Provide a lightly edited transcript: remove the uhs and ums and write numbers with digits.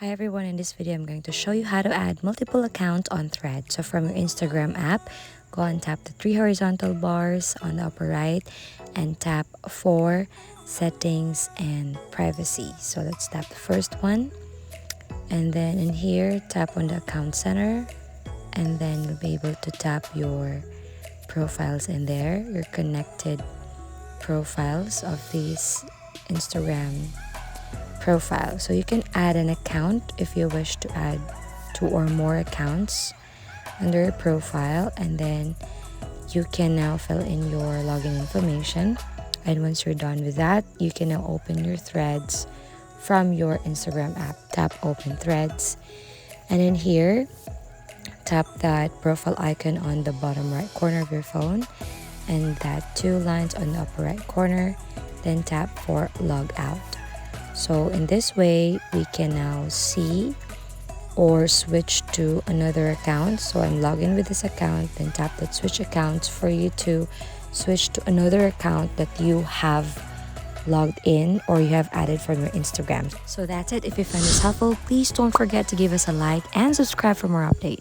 Hi everyone, in this video I'm going to show you how to add multiple accounts on Thread. So from your Instagram app, go and tap the three horizontal bars on the upper right and tap for settings and privacy. So let's tap the first one, and then in here tap on the account center, and then you'll be able to tap your profiles in there, your connected profiles of these Instagram profile. So you can add an account if you wish to add two or more accounts under your profile, and then you can now fill in your login information. And once you're done with that, you can now open your threads from your Instagram app. Tap open threads, and in here tap that profile icon on the bottom right corner of your phone and that two lines on the upper right corner, then tap for log out. So in this way, we can now see or switch to another account. So I'm logged in with this account, then tap that switch accounts for you to switch to another account that you have logged in or you have added from your Instagram. So that's it. If you find this helpful, please don't forget to give us a like and subscribe for more updates.